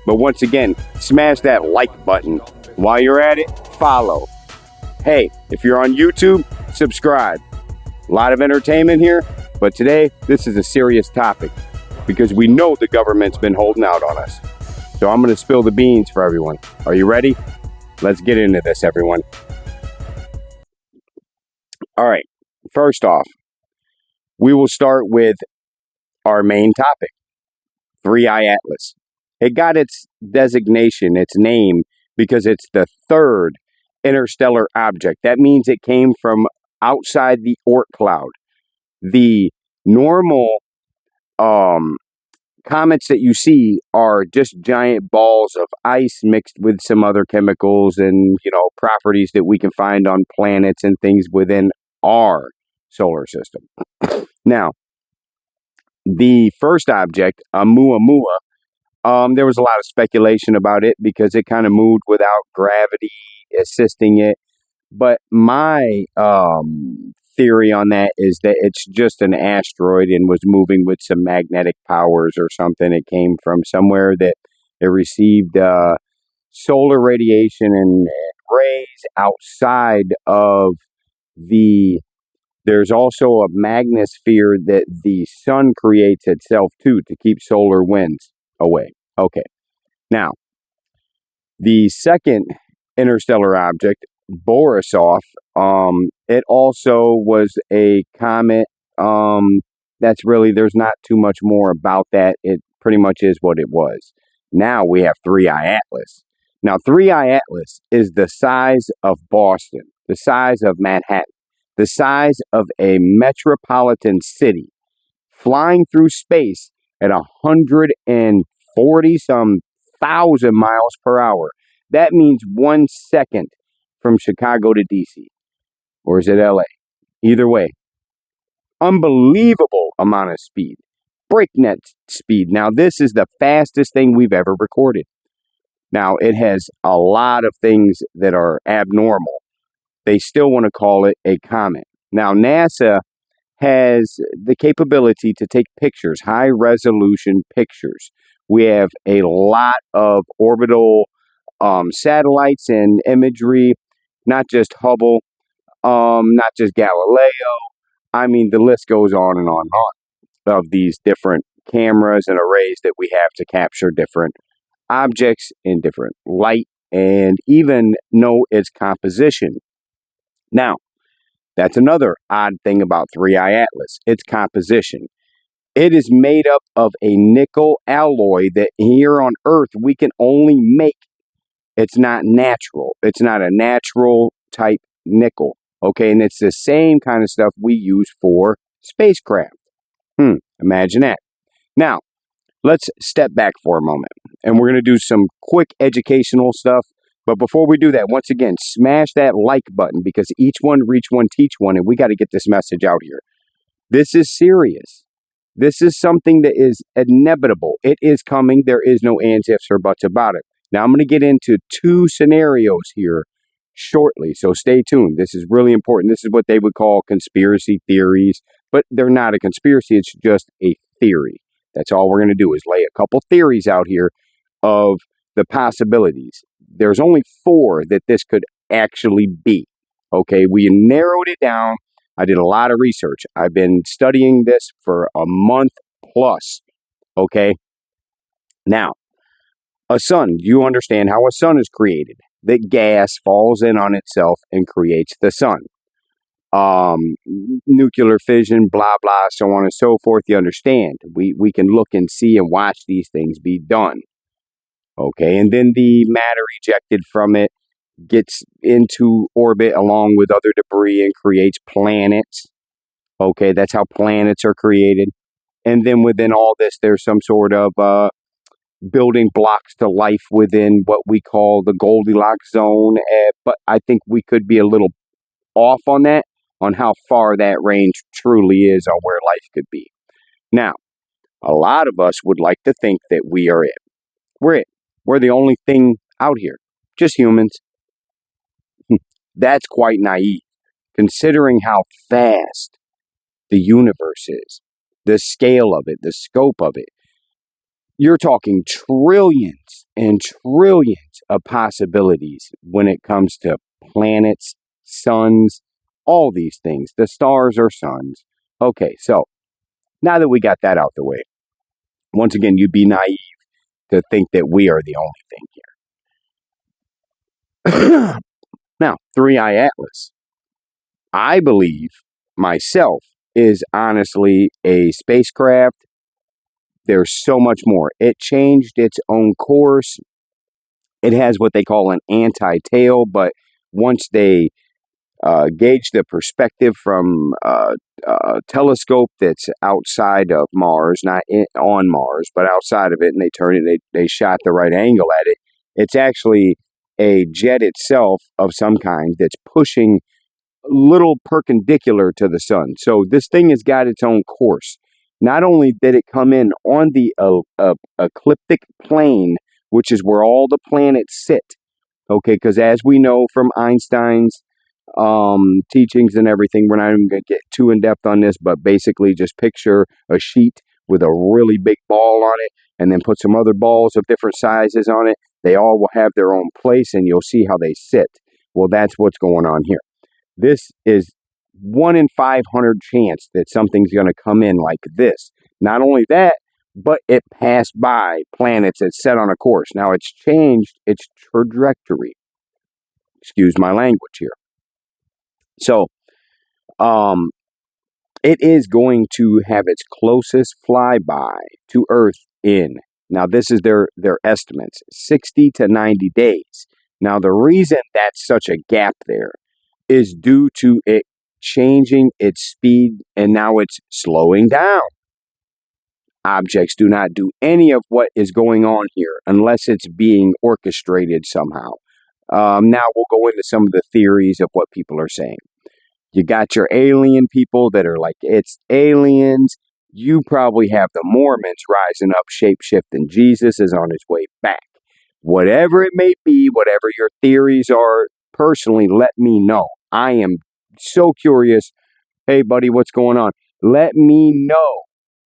But once again, smash that like button. While you're at it, follow. Hey, if you're on YouTube, subscribe. A lot of entertainment here, but today, this is a serious topic because we know the government's been holding out on us. So I'm going to spill the beans for everyone. Are you ready? Let's get into this, everyone. All right, first off, we will start with our main topic, 3-Eye Atlas. It got its designation, its name, because it's the third interstellar object. That means it came from outside the Oort cloud. The normal comets that you see are just giant balls of ice mixed with some other chemicals and, properties that we can find on planets and things within our solar system. Now, the first object, Oumuamua, there was a lot of speculation about it because it kind of moved without gravity assisting it. But my theory on that is that it's just an asteroid and was moving with some magnetic powers or something. It came from somewhere that it received solar radiation and rays outside of the... There's also a magnetosphere that the sun creates itself too to keep solar winds away. Okay. Now, the second interstellar object, Borisov, it also was a comet. That's really, there's not too much more about that. It pretty much is what it was. Now we have 3-Eye Atlas. Now, 3-Eye Atlas is the size of Boston, the size of Manhattan, the size of a metropolitan city, flying through space at 140-some thousand miles per hour. That means 1 second from Chicago to DC. Or is it LA? Either way. Unbelievable amount of speed. Breakneck speed. Now, this is the fastest thing we've ever recorded. Now, it has a lot of things that are abnormal. They still want to call it a comet. Now, NASA has the capability to take pictures, high-resolution pictures. We have a lot of orbital satellites and imagery, not just Hubble, not just Galileo. I mean, the list goes on and on and on of these different cameras and arrays that we have to capture different objects in different light and even know its composition. Now, that's another odd thing about 3-Eye Atlas, its composition. It is made up of a nickel alloy that here on Earth we can only make. It's not natural. It's not a natural type nickel. Okay, and it's the same kind of stuff we use for spacecraft. Imagine that. Now, let's step back for a moment, and we're going to do some quick educational stuff. But before we do that, once again, smash that like button because each one, reach one, teach one, and we got to get this message out here. This is serious. This is something that is inevitable. It is coming. There is no ands, ifs, or buts about it. Now, I'm going to get into 2 scenarios here shortly, so stay tuned. This is really important. This is what they would call conspiracy theories, but they're not a conspiracy. It's just a theory. That's all we're going to do is lay a couple theories out here of the possibilities. There's only 4 that this could actually be. Okay, we narrowed it down. I did a lot of research. I've been studying this for a month plus. Okay, now, a sun. You understand how a sun is created. That gas falls in on itself and creates the sun. Nuclear fission, blah, blah, so on and so forth. You understand. We can look and see and watch these things be done. Okay, and then the matter ejected from it gets into orbit along with other debris and creates planets. Okay, that's how planets are created. And then within all this, there's some sort of building blocks to life within what we call the Goldilocks zone. But I think we could be a little off on that, on how far that range truly is on where life could be. Now, a lot of us would like to think that we are it. We're it. We're the only thing out here. Just humans. That's quite naive, considering how fast the universe is, the scale of it, the scope of it. You're talking trillions and trillions of possibilities when it comes to planets, suns, all these things. The stars are suns. Okay, so now that we got that out the way, once again, you'd be naive to think that we are the only thing here. Now, Three Eye Atlas, I believe myself, is honestly a spacecraft. There's so much more. It changed its own course. It has what they call an anti-tail, but once they gauge the perspective from a telescope that's outside of Mars, not on Mars, but outside of it, and they turn it, they shot the right angle at it. It's actually a jet itself of some kind that's pushing little perpendicular to the sun. So this thing has got its own course. Not only did it come in on the ecliptic plane, which is where all the planets sit, okay, because as we know from Einstein's teachings and everything, we're not even going to get too in depth on this, but basically just picture a sheet with a really big ball on it and then put some other balls of different sizes on it. They all will have their own place and you'll see how they sit. Well, that's what's going on here. This is 1 in 500 chance that something's going to come in like this. Not only that, but it passed by planets that set on a course. Now it's changed its trajectory. Excuse my language here. So, it is going to have its closest flyby to Earth in. Now, this is their estimates, 60 to 90 days. Now, the reason that's such a gap there is due to it changing its speed, and now it's slowing down. Objects do not do any of what is going on here unless it's being orchestrated somehow. Now we'll go into some of the theories of what people are saying. You got your alien people that are like, it's aliens. You probably have the Mormons rising up, shape-shifting. Jesus is on his way back. Whatever it may be, whatever your theories are, personally, let me know. I am so curious. Hey, buddy, what's going on? Let me know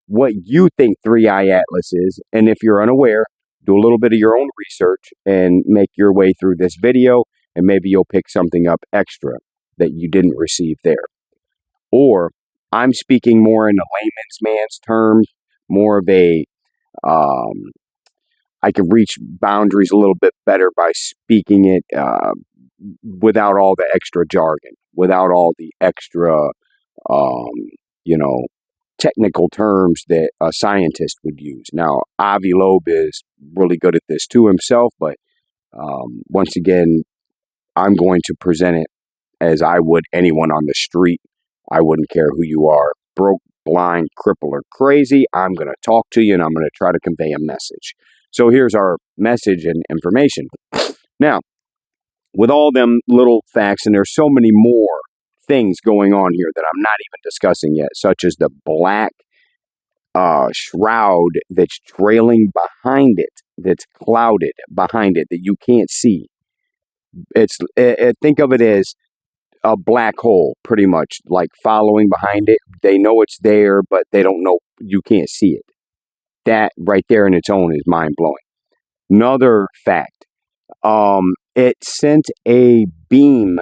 what you think Three Eye Atlas is. And if you're unaware, do a little bit of your own research and make your way through this video, and maybe you'll pick something up extra that you didn't receive there. Or I'm speaking more in a layman's man's terms, more of a, I can reach boundaries a little bit better by speaking it without all the extra jargon, without all the extra, you know, technical terms that a scientist would use. Now, Avi Loeb is really good at this too himself, but once again, I'm going to present it as I would anyone on the street. I wouldn't care who you are, broke, blind, crippled, or crazy. I'm going to talk to you and I'm going to try to convey a message. So here's our message and information. Now, with all them little facts, and there's so many more things going on here that I'm not even discussing yet, such as the black shroud that's trailing behind it, that's clouded behind it, that you can't see. Think of it as a black hole, pretty much, like following behind it. They know it's there, but they don't know, you can't see it. That right there in its own is mind-blowing. Another fact, it sent a beam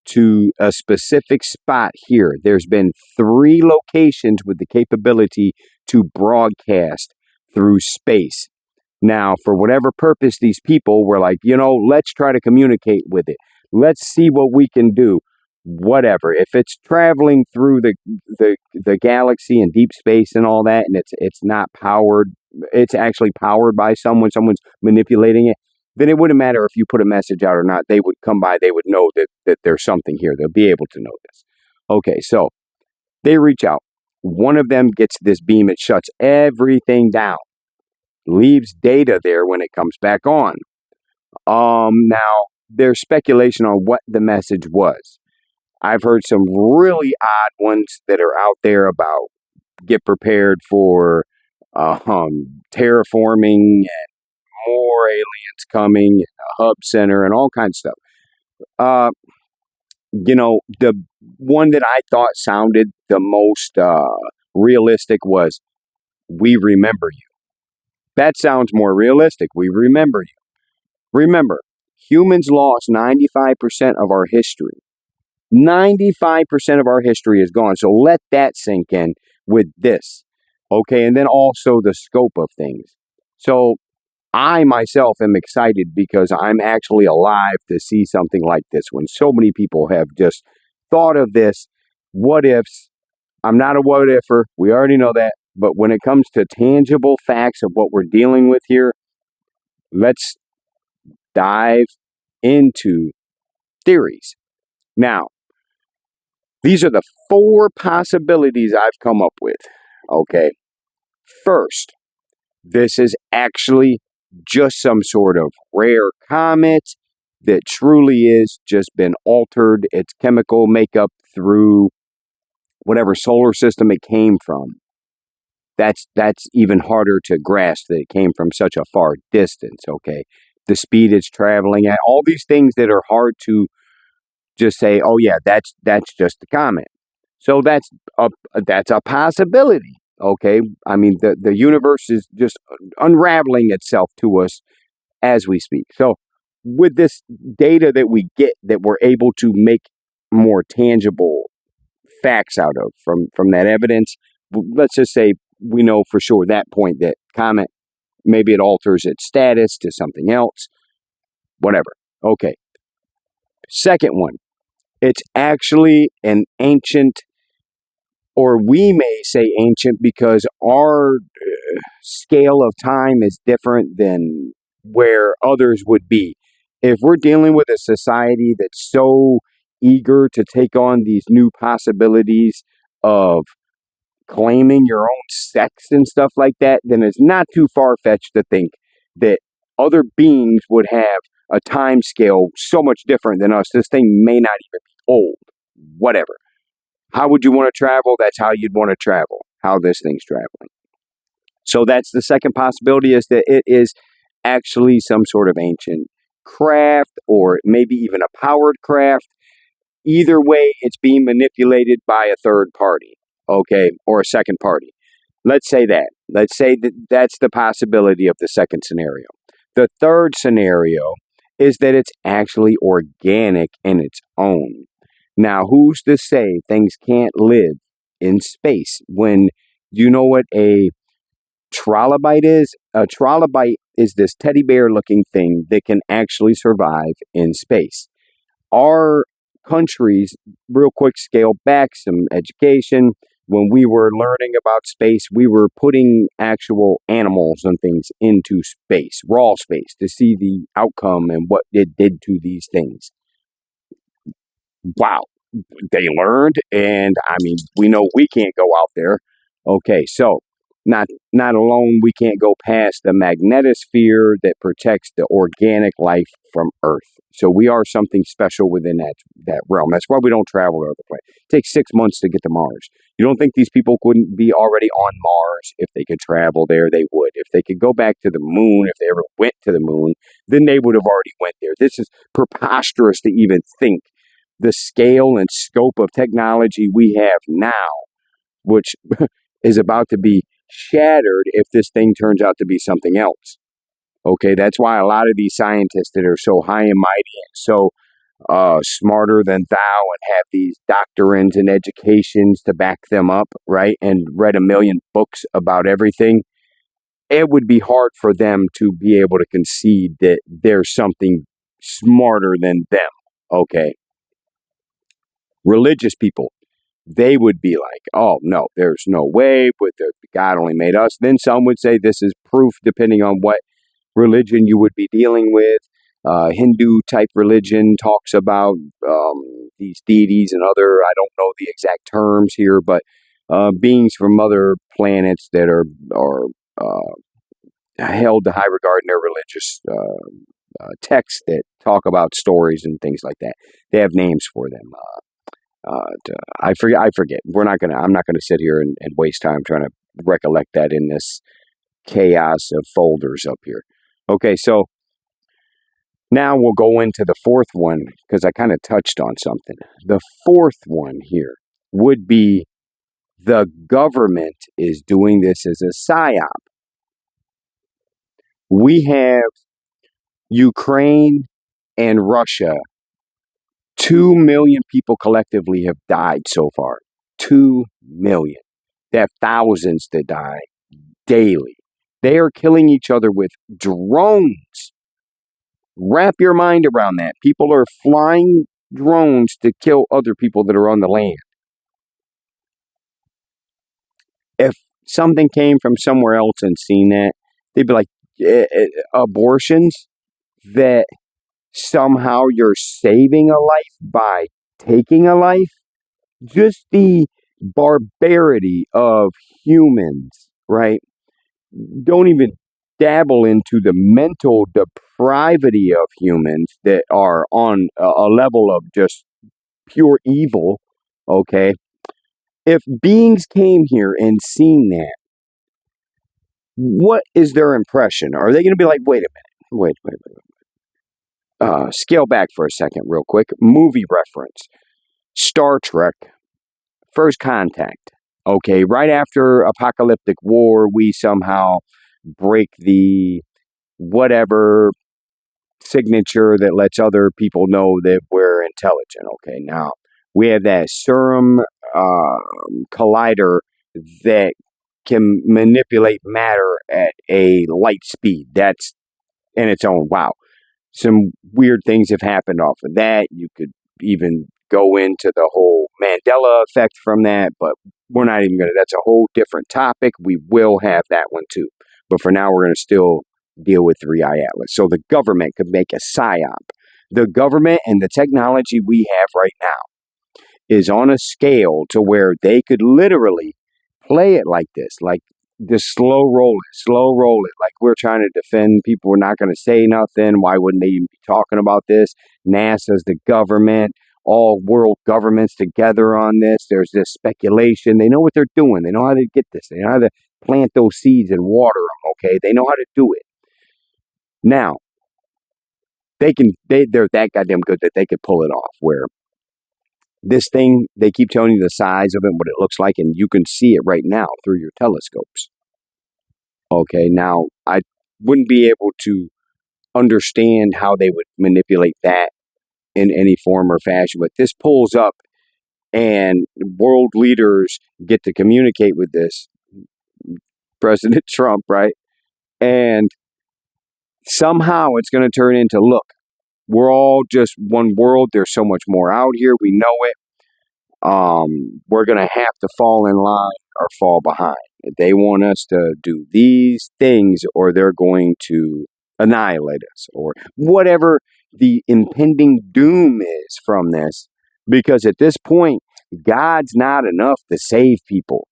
to a specific spot here. There's been 3 locations with the capability to broadcast through space. Now, for whatever purpose, these people were like, let's try to communicate with it. Let's see what we can do. Whatever. If it's traveling through the galaxy and deep space and all that, and it's not powered, it's actually powered by someone's manipulating it, then it wouldn't matter if you put a message out or not. They would come by, they would know that there's something here. They'll be able to know this. Okay, so they reach out. One of them gets this beam, it shuts everything down, leaves data there when it comes back on. Now, there's speculation on what the message was. I've heard some really odd ones that are out there about get prepared for terraforming and more aliens coming, a hub center, and all kinds of stuff. The one that I thought sounded the most realistic was, "We remember you." That sounds more realistic. We remember you. Remember, humans lost 95% of our history. 95% of our history is gone. So let that sink in with this. Okay. And then also the scope of things. So I myself am excited because I'm actually alive to see something like this when so many people have just thought of this. What ifs? I'm not a what ifer. We already know that. But when it comes to tangible facts of what we're dealing with here, let's dive into theories. Now, these are the four possibilities I've come up with. Okay. First, this is actually just some sort of rare comet that truly is just been altered its chemical makeup through whatever solar system it came from. That's even harder to grasp that it came from such a far distance, okay? The speed it's traveling at, all these things that are hard to just say, oh yeah, that's just the comet. So that's a possibility. Okay. I mean the universe is just unraveling itself to us as we speak. So with this data that we get that we're able to make more tangible facts out of from that evidence, let's just say we know for sure that point that comet maybe it alters its status to something else, whatever. Okay. Second one, it's actually an ancient, or we may say ancient because our scale of time is different than where others would be. If we're dealing with a society that's so eager to take on these new possibilities of claiming your own sex and stuff like that, then it's not too far fetched to think that other beings would have a time scale so much different than us. This thing may not even be old. Whatever. How would you want to travel? That's how you'd want to travel, how this thing's traveling. So that's the second possibility, is that it is actually some sort of ancient craft or maybe even a powered craft. Either way, it's being manipulated by a third party, okay, or a second party. Let's say that. Let's say that that's the possibility of the second scenario. The third scenario is that it's actually organic in its own. Now, who's to say things can't live in space when you know what a trilobite is? A trilobite is this teddy bear looking thing that can actually survive in space. Our countries, real quick, scale back some education. When we were learning about space, we were putting actual animals and things into space, raw space, to see the outcome and what it did to these things. Wow, they learned, and I mean, we know we can't go out there. Okay, so not alone we can't go past the magnetosphere that protects the organic life from Earth. So we are something special within that realm. That's why we don't travel to other planets. It takes 6 months to get to Mars. You don't think these people couldn't be already on Mars? If they could travel there, they would. If they could go back to the moon, if they ever went to the moon, then they would have already went there. This is preposterous to even think the scale and scope of technology we have now, which is about to be shattered if this thing turns out to be something else. Okay, that's why a lot of these scientists that are so high and mighty and so smarter than thou and have these doctrines and educations to back them up, right? And read a million books about everything. It would be hard for them to be able to concede that there's something smarter than them. Okay, religious people, they would be like, oh, no, there's no way, but God only made us. Then some would say this is proof, depending on what religion you would be dealing with. Hindu type religion talks about these deities and other, I don't know the exact terms here, but beings from other planets that are held to high regard in their religious texts that talk about stories and things like that. They have names for them. I forget. I'm not gonna sit here and waste time trying to recollect that in this chaos of folders up here. Okay, so now we'll go into the fourth one because I kind of touched on something. The fourth one here would be the government is doing this as a psyop. We have Ukraine and Russia. 2 million people collectively have died so far. 2 million. They have thousands that die daily. They are killing each other with drones. Wrap your mind around that. People are flying drones to kill other people that are on the land. If something came from somewhere else and seen that, they'd be like, abortions, that somehow you're saving a life by taking a life. Just the barbarity of humans, right? Don't even dabble into the mental depravity of humans that are on a level of just pure evil, okay? If beings came here and seen that, what is their impression? Are they going to be like, wait a minute, wait. Scale back for a second, real quick. Movie reference: Star Trek, First Contact. Okay, right after apocalyptic war, we somehow break the whatever signature that lets other people know that we're intelligent. Okay, now we have that serum collider that can manipulate matter at a light speed. That's in its own. Wow. Some weird things have happened off of that. You could even go into the whole Mandela effect from that, but we're not even going to. That's a whole different topic. We will have that one too. But for now, we're going to still deal with 3i Atlas. So the government could make a psyop. The government and the technology we have right now is on a scale to where they could literally play it like this, like just slow roll it. Like we're trying to defend people. We're not going to say nothing. Why wouldn't they even be talking about this? NASA's the government, all world governments together on this. There's this speculation. They know what they're doing. They know how to get this. They know how to plant those seeds and water them. Okay, they know how to do it. Now they're that goddamn good that they could pull it off. Where this thing, they keep telling you the size of it, what it looks like, and you can see it right now through your telescopes. Okay, now I wouldn't be able to understand how they would manipulate that in any form or fashion, but this pulls up and world leaders get to communicate with this President Trump, right? And somehow it's going to turn into, look, we're all just one world. There's so much more out here. We know it. We're going to have to fall in line or fall behind. They want us to do these things, or they're going to annihilate us, or whatever the impending doom is from this. Because at this point, God's not enough to save people,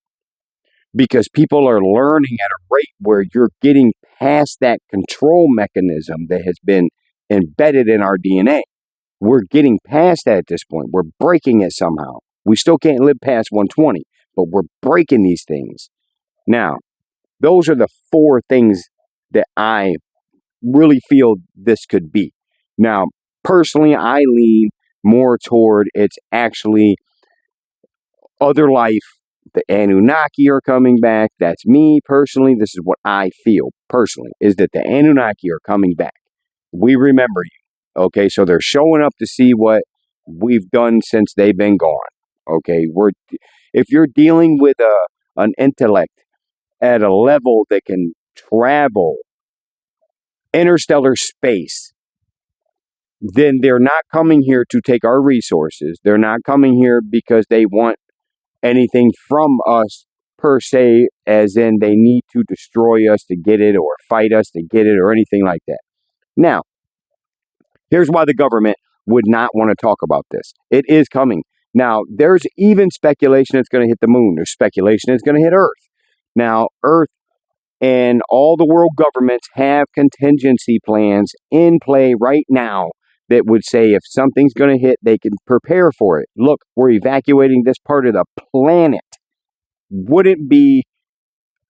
because people are learning at a rate where you're getting past that control mechanism that has been embedded in our DNA. We're getting past that at this point. We're breaking it somehow. We still can't live past 120, but we're breaking these things. Now, those are the 4 things that I really feel this could be. Now, personally, I lean more toward it's actually other life. The Anunnaki are coming back. That's me personally. This is what I feel personally, is that the Anunnaki are coming back. We remember you. Okay, so they're showing up to see what we've done since they've been gone. Okay, if you're dealing with an intellect at a level that can travel interstellar space, then they're not coming here to take our resources. They're not coming here because they want anything from us per se, as in they need to destroy us to get it, or fight us to get it, or anything like that. Now, here's why the government would not want to talk about this. It is coming. Now, there's even speculation it's going to hit the moon. There's speculation it's going to hit Earth. Now, Earth and all the world governments have contingency plans in play right now that would say if something's going to hit, they can prepare for it. Look, we're evacuating this part of the planet. Would it be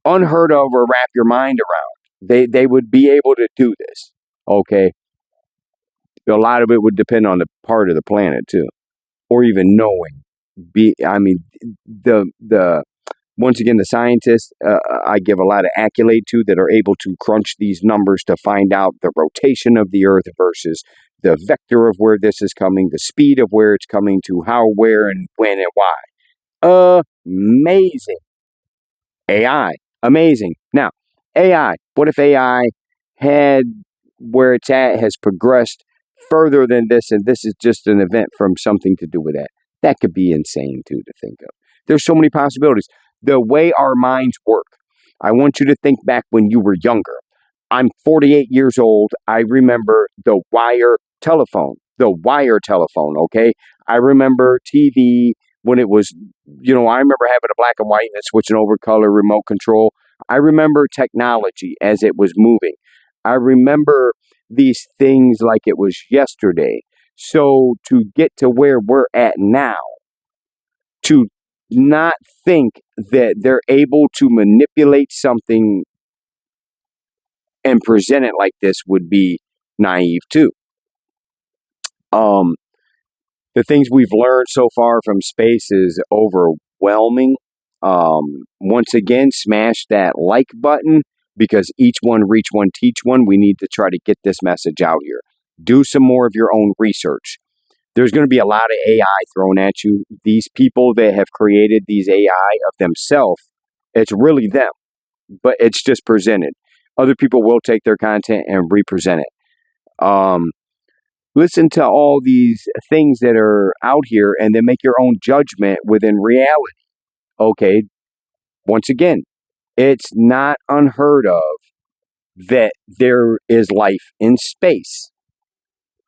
unheard of or wrap your mind around? They would be able to do this. Okay. A lot of it would depend on the part of the planet too, or even knowing. I mean, the Once again, the scientists I give a lot of accolade to that are able to crunch these numbers to find out the rotation of the Earth versus the vector of where this is coming, the speed of where it's coming to, how, where, and when, and why. Amazing. AI. Amazing. Now, AI. What if AI had where it's at has progressed further than this, and this is just an event from something to do with that? That could be insane, too, to think of. There's so many possibilities. The way our minds work. I want you to think back when you were younger. I'm 48 years old. I remember the wire telephone. The wire telephone, okay? I remember TV when it was, I remember having a black and white and switching over color remote control. I remember technology as it was moving. I remember these things like it was yesterday. So to get to where we're at now, to not think that they're able to manipulate something and present it like this would be naive too. The things we've learned so far from space is overwhelming. Once again, smash that like button because each one, reach one, teach one. We need to try to get this message out here. Do some more of your own research. There's going to be a lot of AI thrown at you. These people that have created these AI of themselves, it's really them, but it's just presented. Other people will take their content and represent it. Listen to all these things that are out here and then make your own judgment within reality. Okay, once again, it's not unheard of that there is life in space.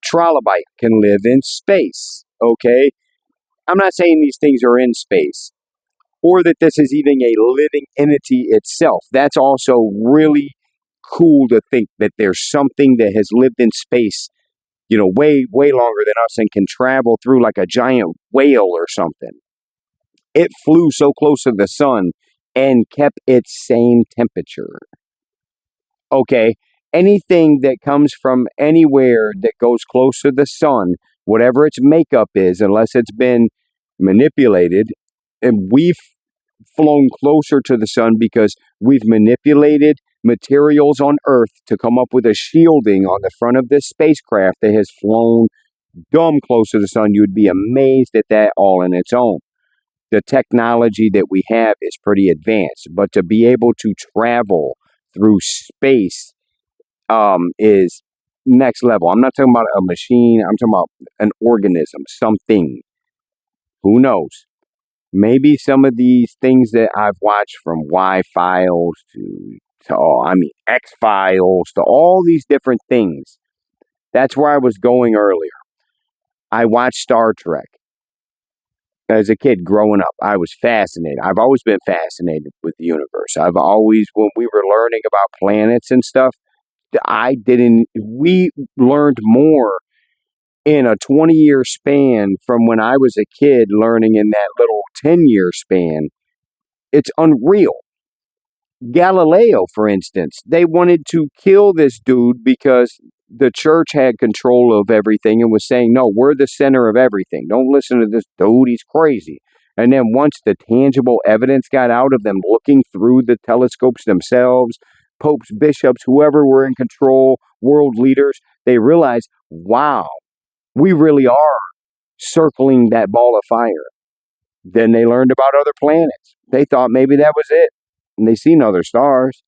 Trilobite can live in space. Okay, I'm not saying these things are in space or that this is even a living entity itself. That's also really cool to think that there's something that has lived in space, way, way longer than us and can travel through like a giant whale or something. It flew so close to the sun and kept its same temperature. Okay, anything that comes from anywhere that goes close to the sun, whatever its makeup is, unless it's been manipulated, and we've flown closer to the sun because we've manipulated materials on Earth to come up with a shielding on the front of this spacecraft that has flown dumb close to the sun. You'd be amazed at that all in its own. The technology that we have is pretty advanced, but to be able to travel through space is next level. I'm not talking about a machine. I'm talking about an organism, something. Who knows? Maybe some of these things that I've watched from Y-Files to X-Files to all these different things. That's where I was going earlier. I watched Star Trek. As a kid growing up, I was fascinated. I've always been fascinated with the universe. When we were learning about planets and stuff, we learned more in a 20-year span from when I was a kid learning in that little 10-year span. It's unreal. Galileo, for instance, they wanted to kill this dude because the church had control of everything and was saying, no, we're the center of everything. Don't listen to this dude. He's crazy. And then once the tangible evidence got out of them looking through the telescopes themselves, popes, bishops, whoever were in control, world leaders, they realized, wow, we really are circling that ball of fire. Then they learned about other planets. They thought maybe that was it. And they seen other stars.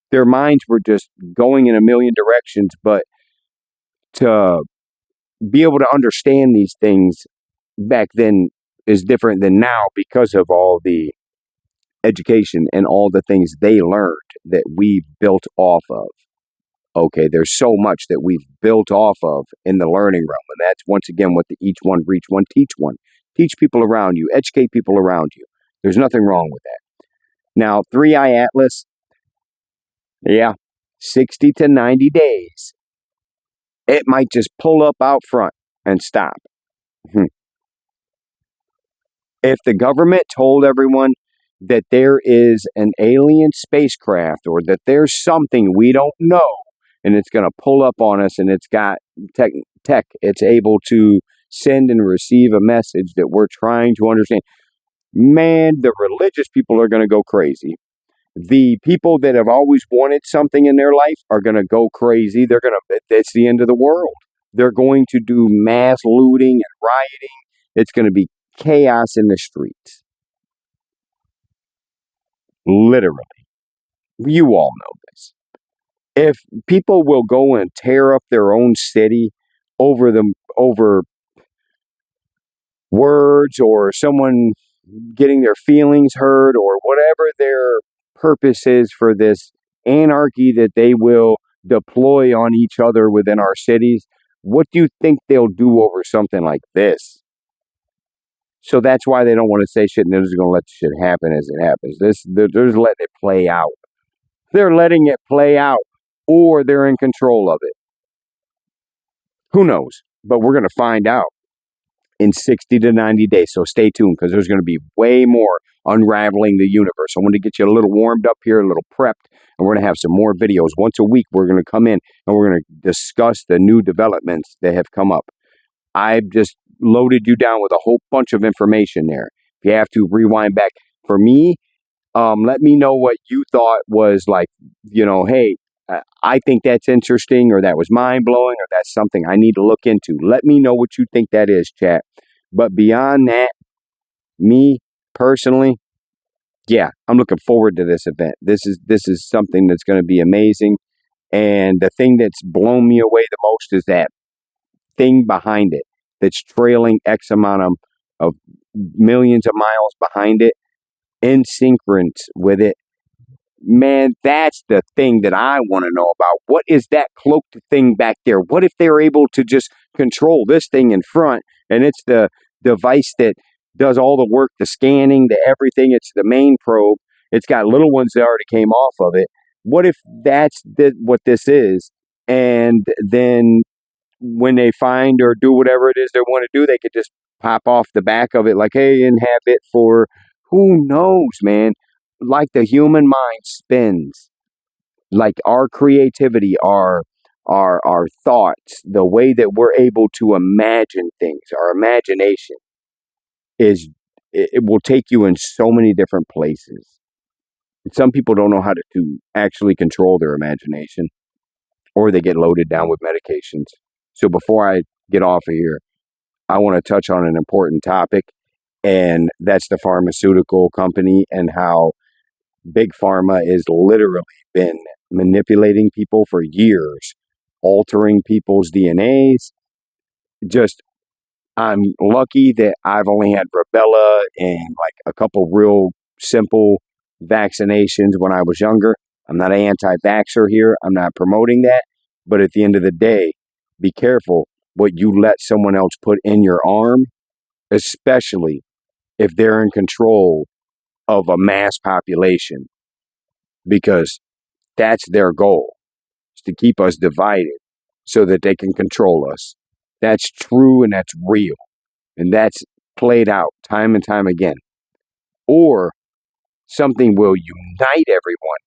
Their minds were just going in a million directions, but to be able to understand these things back then is different than now because of all the education and all the things they learned that we've built off of. Okay, there's so much that we've built off of in the learning realm, and that's once again what the each one, reach one, teach one. Teach people around you, educate people around you. There's nothing wrong with that. Now, 3-Eye Atlas, yeah, 60 to 90 days. It might just pull up out front and stop. If the government told everyone that there is an alien spacecraft or that there's something we don't know and it's going to pull up on us and it's got tech, it's able to send and receive a message that we're trying to understand. man, the religious people are going to go crazy. The people that have always wanted something in their life are going to go crazy. It's the end of the world. They're going to do mass looting and rioting. It's going to be chaos in the streets. Literally. You all know this. If people will go and tear up their own city over words or someone getting their feelings hurt or whatever their purpose is for this anarchy that they will deploy on each other within our cities, what do you think they'll do over something like this? So that's why they don't want to say shit, and they're just going to let the shit happen as it happens. They're just letting it play out. They're letting it play out, or they're in control of it. Who knows? But we're going to find out in 60 to 90 days. So stay tuned, because there's going to be way more unraveling the universe. I want to get you a little warmed up here, a little prepped, and we're going to have some more videos. Once a week, we're going to come in and we're going to discuss the new developments that have come up. I've just loaded you down with a whole bunch of information there. If you have to, rewind back. For me, let me know what you thought was like, hey, I think that's interesting, or that was mind-blowing, or that's something I need to look into. Let me know what you think that is, chat. But beyond that, me personally, yeah, I'm looking forward to this event. This is something that's going to be amazing. And the thing that's blown me away the most is that thing behind it that's trailing X amount of millions of miles behind it, in synchronous with it. Man, that's the thing that I want to know about. What is that cloaked thing back there? What if they're able to just control this thing in front, and it's the device that does all the work, the scanning, the everything? It's the main probe. It's got little ones that already came off of it. What if that's what this is? And then when they find or do whatever it is they want to do, they could just pop off the back of it like, hey, and have it for who knows, man. Like the human mind spins, like our creativity, our thoughts, the way that we're able to imagine things, our imagination it will take you in so many different places. And some people don't know how to actually control their imagination, or they get loaded down with medications. So before I get off of here, I want to touch on an important topic, and that's the pharmaceutical company and how Big Pharma has literally been manipulating people for years, altering people's DNAs. Just, I'm lucky that I've only had rubella and like a couple real simple vaccinations when I was younger. I'm not an anti-vaxxer here. I'm not promoting that. But at the end of the day, be careful what you let someone else put in your arm, especially if they're in control of a mass population, because that's their goal, is to keep us divided so that they can control us. That's true and that's real. And that's played out time and time again. Or something will unite everyone.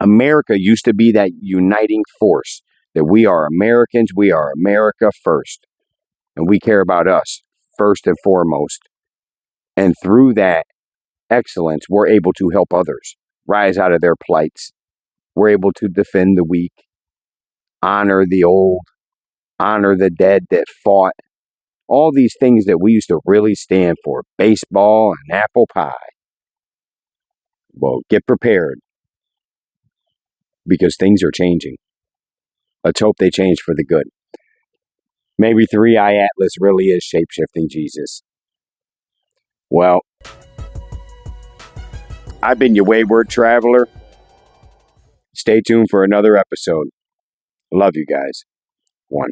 America used to be that uniting force, that we are Americans, we are America first, and we care about us first and foremost. And through that excellence, we're able to help others rise out of their plights. We're able to defend the weak, honor the old, honor the dead that fought. All these things that we used to really stand for, baseball and apple pie. Well, get prepared, because things are changing. Let's hope they change for the good. Maybe 3-Eye Atlas really is shape-shifting Jesus. Well, I've been your wayward traveler. Stay tuned for another episode. Love you guys. 1.